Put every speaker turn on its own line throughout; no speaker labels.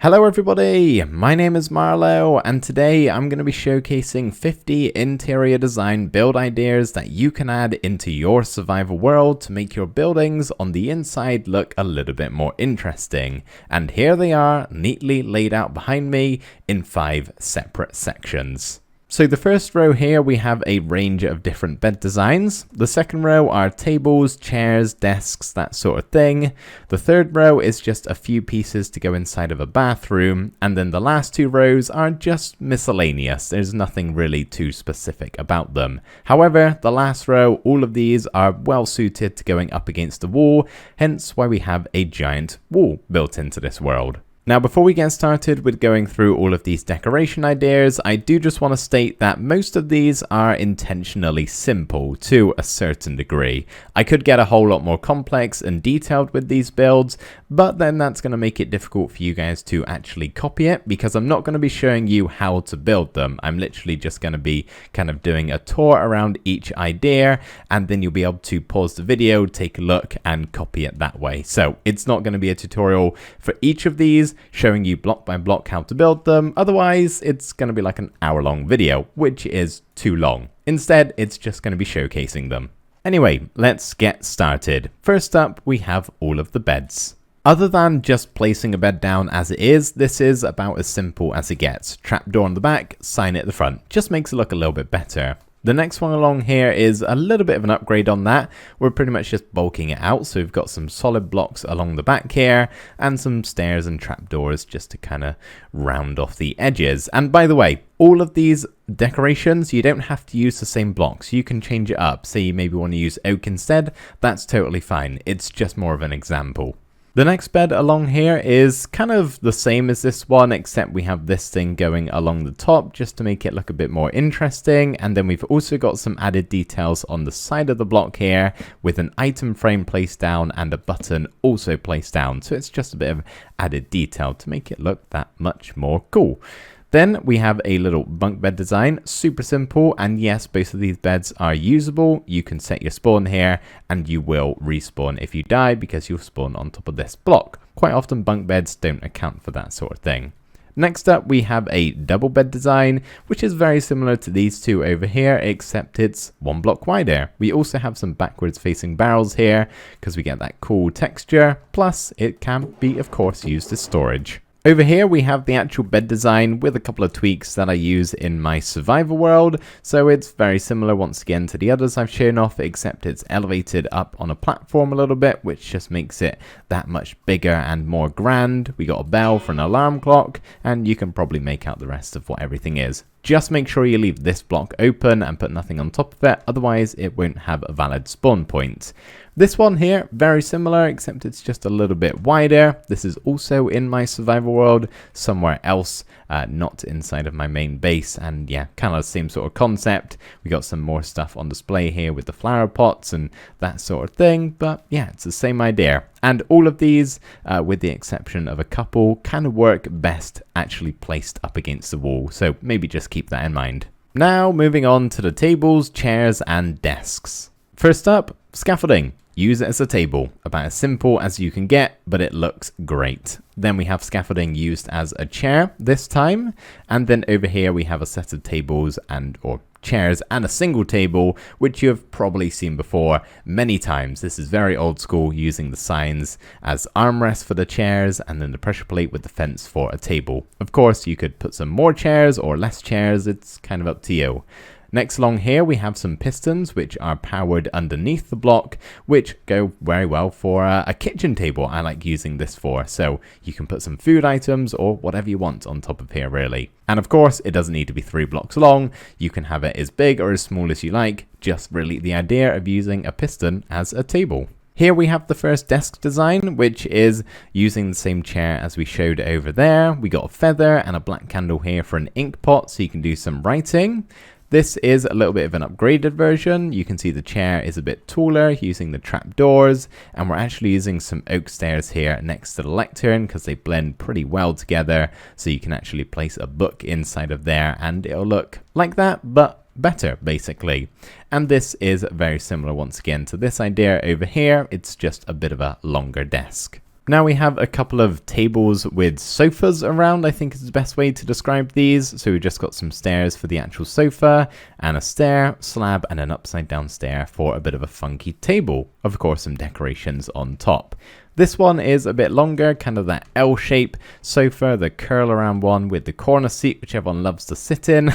Hello everybody, my name is Marlo and today I'm going to be showcasing 50 interior design build ideas that you can add into your survival world to make your buildings on the inside look a little bit more interesting. And here they are, neatly laid out behind me in 5 separate sections. So the first row here we have a range of different bed designs. The second row are tables, chairs, desks, that sort of thing. The third row is just a few pieces to go inside of a bathroom. And then the last 2 rows are just miscellaneous. There's nothing really too specific about them. However, the last row, all of these are well suited to going up against the wall, hence why we have a giant wall built into this world. Now before we get started with going through all of these decoration ideas, I do just want to state that most of these are intentionally simple to a certain degree. I could get a whole lot more complex and detailed with these builds, but then that's going to make it difficult for you guys to actually copy it because I'm not going to be showing you how to build them. I'm literally just going to be kind of doing a tour around each idea and then you'll be able to pause the video, take a look and copy it that way. So it's not going to be a tutorial for each of these, showing you block by block how to build them. Otherwise, it's going to be like an hour-long video, which is too long. Instead, it's just going to be showcasing them. Anyway, let's get started. First up, we have all of the beds. Other than just placing a bed down as it is, this is about as simple as it gets. Trapdoor on the back, sign at the front. Just makes it look a little bit better. The next one along here is a little bit of an upgrade on that. We're pretty much just bulking it out. So we've got some solid blocks along the back here and some stairs and trapdoors just to kind of round off the edges. And by the way, all of these decorations, you don't have to use the same blocks. You can change it up. Say you maybe want to use oak instead. That's totally fine. It's just more of an example. The next bed along here is kind of the same as this one, except we have this thing going along the top just to make it look a bit more interesting. And then we've also got some added details on the side of the block here with an item frame placed down and a button also placed down. So it's just a bit of added detail to make it look that much more cool. Then we have a little bunk bed design, super simple, and yes, both of these beds are usable. You can set your spawn here and you will respawn if you die because you'll spawn on top of this block. Quite often bunk beds don't account for that sort of thing. Next up we have a double bed design, which is very similar to these two over here, except it's 1 block wider. We also have some backwards facing barrels here because we get that cool texture, plus it can be of course used as storage. Over here we have the actual bed design with a couple of tweaks that I use in my survival world, so it's very similar once again to the others I've shown off, except it's elevated up on a platform a little bit, which just makes it that much bigger and more grand. We got a bell for an alarm clock, and you can probably make out the rest of what everything is. Just make sure you leave this block open and put nothing on top of it, otherwise it won't have a valid spawn point. This one here, very similar, except it's just a little bit wider. This is also in my survival world, somewhere else, not inside of my main base, and yeah, kind of the same sort of concept. We got some more stuff on display here with the flower pots and that sort of thing, but yeah, it's the same idea. And all of these, with the exception of a couple, kind of work best actually placed up against the wall, so maybe just keep that in mind. Now, moving on to the tables, chairs, and desks. First up, scaffolding. Use it as a table, about as simple as you can get, but it looks great. Then we have scaffolding used as a chair this time, and then over here we have a set of tables or chairs and a single table, which you have probably seen before many times. This is very old school, using the signs as armrests for the chairs and then the pressure plate with the fence for a table. Of course, you could put some more chairs or less chairs, it's kind of up to you. Next along here we have some pistons which are powered underneath the block, which go very well for a kitchen table. I like using this for, so you can put some food items or whatever you want on top of here really. And of course it doesn't need to be 3 blocks long, you can have it as big or as small as you like, just really the idea of using a piston as a table. Here we have the first desk design, which is using the same chair as we showed over there. We got a feather and a black candle here for an ink pot so you can do some writing. This is a little bit of an upgraded version. You can see the chair is a bit taller using the trapdoors, and we're actually using some oak stairs here next to the lectern because they blend pretty well together, so you can actually place a book inside of there and it'll look like that, but better basically. And this is very similar once again to this idea over here. It's just a bit of a longer desk. Now we have a couple of tables with sofas around, I think is the best way to describe these. So we've just got some stairs for the actual sofa, and a stair, slab, and an upside down stair for a bit of a funky table. Of course, some decorations on top. This one is a bit longer, kind of that L-shape sofa, the curl around one with the corner seat, which everyone loves to sit in,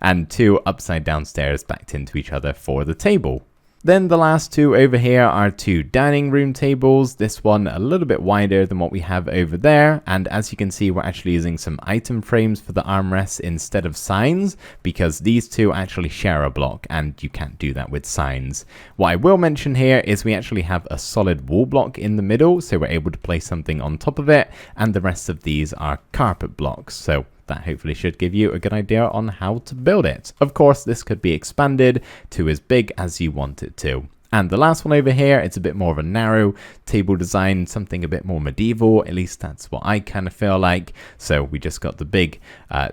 and two upside down stairs backed into each other for the table. Then the last two over here are two dining room tables, this one a little bit wider than what we have over there, and as you can see we're actually using some item frames for the armrests instead of signs, because these two actually share a block and you can't do that with signs. What I will mention here is we actually have a solid wall block in the middle, so we're able to place something on top of it, and the rest of these are carpet blocks. So that hopefully should give you a good idea on how to build it. Of course, this could be expanded to as big as you want it to. And the last one over here, it's a bit more of a narrow table design, something a bit more medieval, at least that's what I kind of feel like. So we just got the big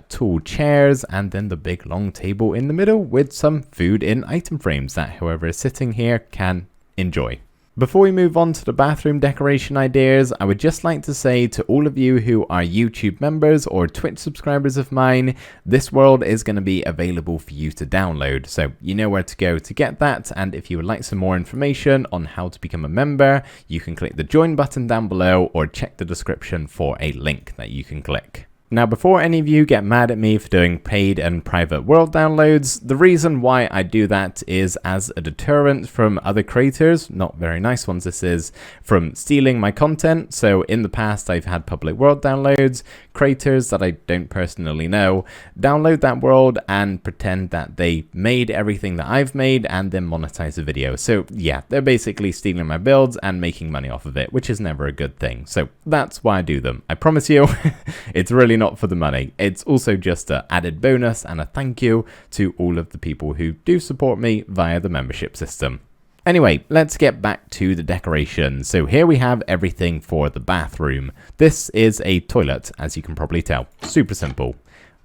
tall chairs and then the big long table in the middle with some food in item frames that whoever is sitting here can enjoy. Before we move on to the bathroom decoration ideas, I would just like to say to all of you who are YouTube members or Twitch subscribers of mine, this world is going to be available for you to download. So you know where to go to get that, and if you would like some more information on how to become a member, you can click the join button down below or check the description for a link that you can click. Now, before any of you get mad at me for doing paid and private world downloads, the reason why I do that is as a deterrent from other creators, not very nice ones this is, from stealing my content. So in the past, I've had public world downloads, creators that I don't personally know, download that world and pretend that they made everything that I've made and then monetize the video. So yeah, they're basically stealing my builds and making money off of it, which is never a good thing. So that's why I do them. I promise you, it's really not for the money. It's also just an added bonus and a thank you to all of the people who do support me via the membership system. Anyway, let's get back to the decoration. So here we have everything for the bathroom. This is a toilet, as you can probably tell. Super simple.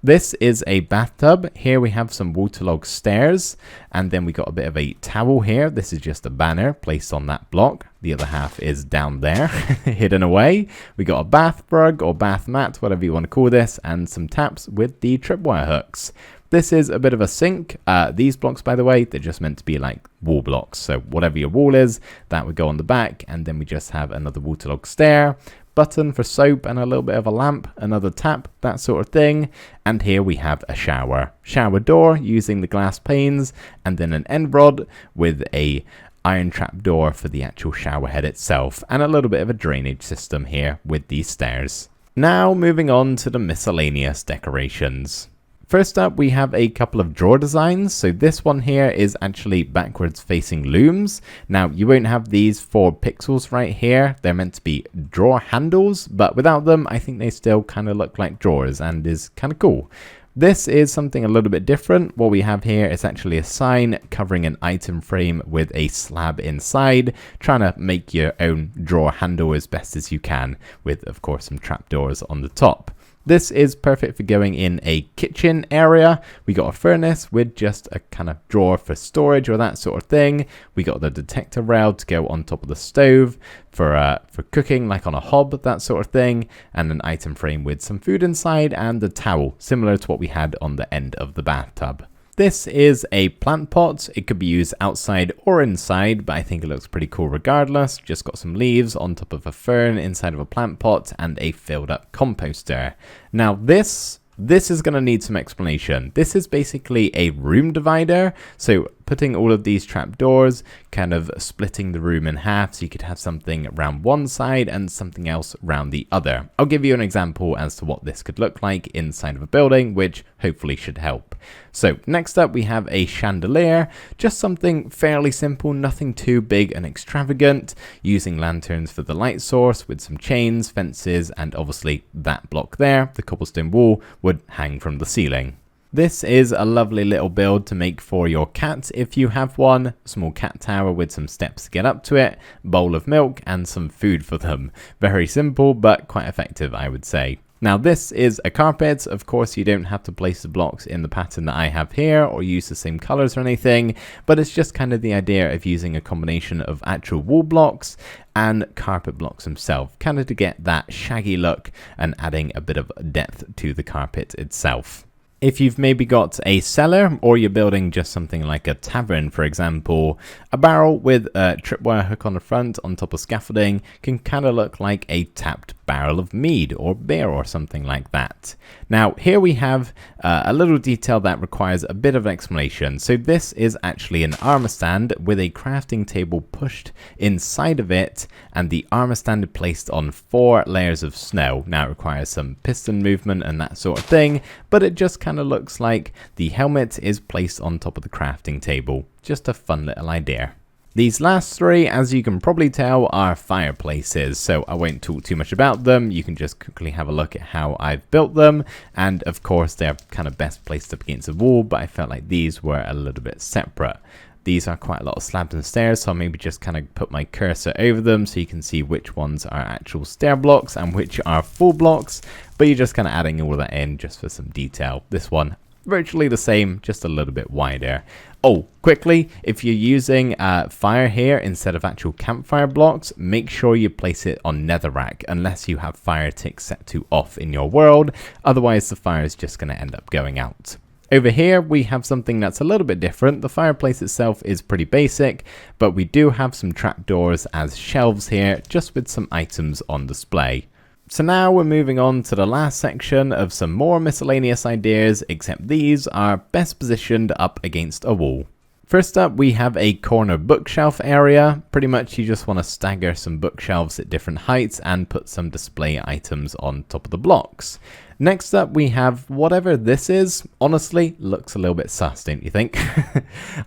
This is a bathtub. Here we have some waterlogged stairs, and then we got a bit of a towel here. This is just a banner placed on that block. The other half is down there, hidden away. We got a bath rug or bath mat, whatever you want to call this, and some taps with the tripwire hooks. This is a bit of a sink. These blocks, by the way, they're just meant to be like wall blocks. So whatever your wall is, that would go on the back, and then we just have another waterlogged stair, button for soap and a little bit of a lamp, another tap, that sort of thing. And here we have a shower door using the glass panes, and then an end rod with a iron trap door for the actual shower head itself, and a little bit of a drainage system here with these stairs. Now moving on to the miscellaneous decorations. First up, we have a couple of drawer designs. So this one here is actually backwards facing looms. Now you won't have these 4 pixels right here. They're meant to be drawer handles, but without them, I think they still kind of look like drawers and is kind of cool. This is something a little bit different. What we have here is actually a sign covering an item frame with a slab inside, trying to make your own drawer handle as best as you can with, of course, some trapdoors on the top. This is perfect for going in a kitchen area. We got a furnace with just a kind of drawer for storage or that sort of thing. We got the detector rail to go on top of the stove for cooking, like on a hob, that sort of thing. And an item frame with some food inside and a towel, similar to what we had on the end of the bathtub. This is a plant pot. It could be used outside or inside, but I think it looks pretty cool regardless. Just got some leaves on top of a fern inside of a plant pot and a filled up composter. Now this is going to need some explanation. This is basically a room divider. So putting all of these trapdoors, kind of splitting the room in half so you could have something around one side and something else around the other. I'll give you an example as to what this could look like inside of a building, which hopefully should help. So next up we have a chandelier, just something fairly simple, nothing too big and extravagant, using lanterns for the light source with some chains, fences, and obviously that block there, the cobblestone wall, would hang from the ceiling. This is a lovely little build to make for your cat if you have one. Small cat tower with some steps to get up to it, bowl of milk and some food for them. Very simple but quite effective, I would say. Now this is a carpet. Of course you don't have to place the blocks in the pattern that I have here or use the same colors or anything, but it's just kind of the idea of using a combination of actual wall blocks and carpet blocks themselves, kind of to get that shaggy look and adding a bit of depth to the carpet itself. If you've maybe got a cellar or you're building just something like a tavern, for example, a barrel with a tripwire hook on the front on top of scaffolding can kind of look like a tapped barrel of mead or beer or something like that. Now here we have a little detail that requires a bit of explanation. So this is actually an armor stand with a crafting table pushed inside of it and the armor stand placed on 4 layers of snow. Now it requires some piston movement and that sort of thing, but it just kind of looks like the helmet is placed on top of the crafting table. Just a fun little idea. These last 3, as you can probably tell, are fireplaces, so I won't talk too much about them. You can just quickly have a look at how I've built them, and of course they're kind of best placed up against the wall, but I felt like these were a little bit separate. These are quite a lot of slabs and stairs, so I'll maybe just kind of put my cursor over them so you can see which ones are actual stair blocks and which are full blocks, but you're just kind of adding all that in just for some detail. This one, virtually the same, just a little bit wider. Oh, quickly, if you're using fire here instead of actual campfire blocks, make sure you place it on netherrack unless you have fire tick set to off in your world, otherwise the fire is just going to end up going out. Over here we have something that's a little bit different. The fireplace itself is pretty basic, but we do have some trapdoors as shelves here, just with some items on display. So now we're moving on to the last section of some more miscellaneous ideas, except these are best positioned up against a wall. First up, we have a corner bookshelf area. Pretty much you just want to stagger some bookshelves at different heights and put some display items on top of the blocks. Next up, we have whatever this is. Honestly, looks a little bit sus, don't you think?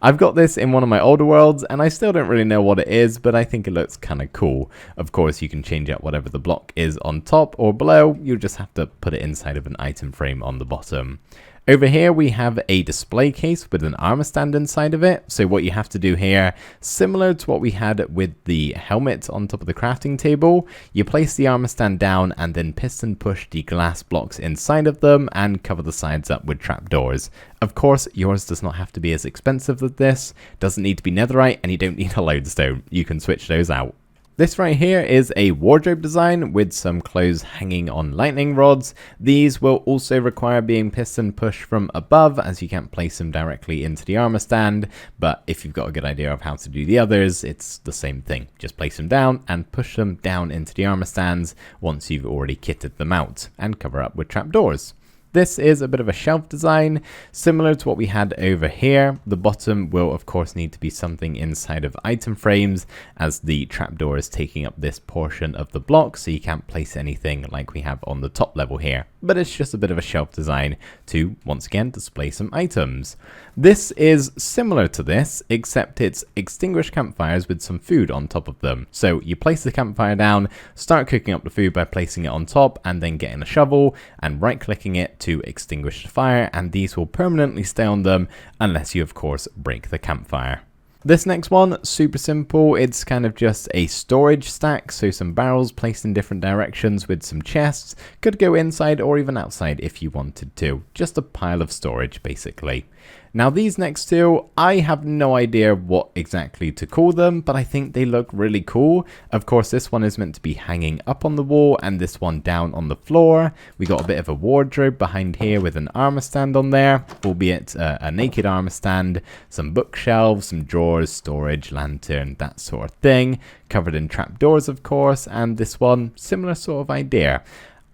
I've got this in one of my older worlds, and I still don't really know what it is, but I think it looks kind of cool. Of course, you can change out whatever the block is on top or below. You'll just have to put it inside of an item frame on the bottom. Over here we have a display case with an armor stand inside of it. So what you have to do here, similar to what we had with the helmet on top of the crafting table, you place the armor stand down and then piston push the glass blocks inside of them and cover the sides up with trapdoors. Of course, yours does not have to be as expensive as this, doesn't need to be netherite, and you don't need a lodestone. You can switch those out. This right here is a wardrobe design with some clothes hanging on lightning rods. These will also require being piston pushed from above, as you can't place them directly into the armor stand, but if you've got a good idea of how to do the others, it's the same thing. Just place them down and push them down into the armor stands once you've already kitted them out, and cover up with trapdoors. This is a bit of a shelf design, similar to what we had over here. The bottom will of course need to be something inside of item frames, as the trapdoor is taking up this portion of the block, so you can't place anything like we have on the top level here. But it's just a bit of a shelf design to, once again, display some items. This is similar to this, except it's extinguished campfires with some food on top of them. So you place the campfire down, start cooking up the food by placing it on top, and then getting a shovel and right-clicking it to extinguish the fire, and these will permanently stay on them unless you of course break the campfire. This next one, super simple. It's kind of just a storage stack, so some barrels placed in different directions with some chests. Could go inside or even outside if you wanted to. Just a pile of storage basically. Now these next two, I have no idea what exactly to call them, but I think they look really cool. Of course, this one is meant to be hanging up on the wall and this one down on the floor. We got a bit of a wardrobe behind here with an armor stand on there, albeit a naked armor stand, some bookshelves, some drawers, storage, lantern, that sort of thing, covered in trapdoors of course, and this one, similar sort of idea.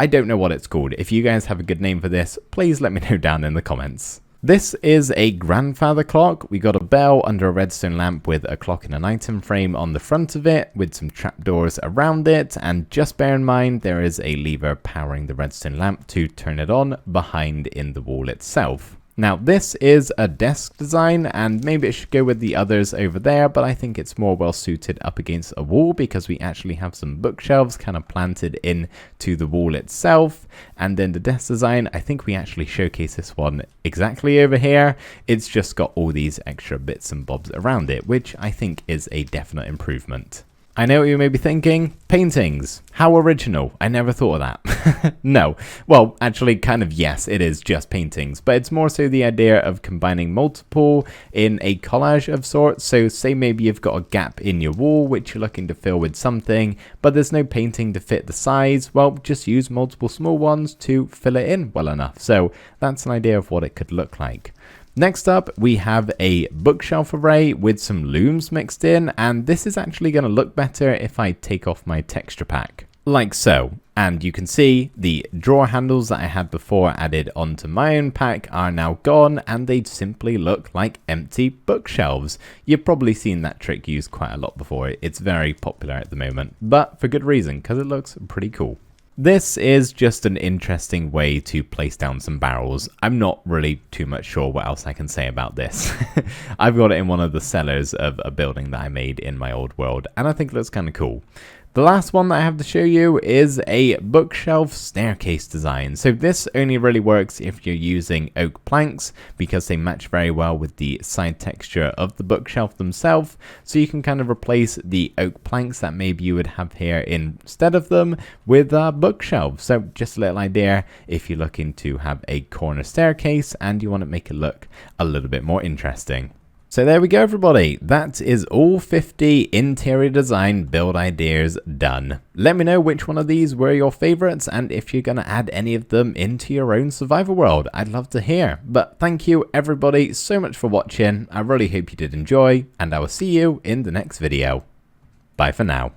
I don't know what it's called. If you guys have a good name for this, please let me know down in the comments. This is a grandfather clock. We got a bell under a redstone lamp with a clock in an item frame on the front of it with some trapdoors around it, and just bear in mind there is a lever powering the redstone lamp to turn it on behind in the wall itself. Now this is a desk design, and maybe it should go with the others over there, but I think it's more well suited up against a wall because we actually have some bookshelves kind of planted in to the wall itself. And then the desk design, I think we actually showcase this one exactly over here. It's just got all these extra bits and bobs around it, which I think is a definite improvement. I know what you may be thinking, paintings. How original, I never thought of that. No, well, actually kind of yes, it is just paintings, but it's more so the idea of combining multiple in a collage of sorts. So say maybe you've got a gap in your wall which you're looking to fill with something, but there's no painting to fit the size. Well, just use multiple small ones to fill it in well enough. So that's an idea of what it could look like. Next up, we have a bookshelf array with some looms mixed in, and this is actually going to look better if I take off my texture pack, like so. And you can see the drawer handles that I had before added onto my own pack are now gone, and they simply look like empty bookshelves. You've probably seen that trick used quite a lot before. It's very popular at the moment, but for good reason, because it looks pretty cool. This is just an interesting way to place down some barrels. I'm not really too much sure what else I can say about this. I've got it in one of the cellars of a building that I made in my old world, and I think it looks kind of cool. The last one that I have to show you is a bookshelf staircase design. So this only really works if you're using oak planks because they match very well with the side texture of the bookshelf themselves. So you can kind of replace the oak planks that maybe you would have here instead of them with a bookshelf. So just a little idea if you're looking to have a corner staircase and you want to make it look a little bit more interesting. So there we go, everybody. That is all 50 interior design build ideas done. Let me know which one of these were your favorites and if you're going to add any of them into your own survival world. I'd love to hear. But thank you, everybody, so much for watching. I really hope you did enjoy, and I will see you in the next video. Bye for now.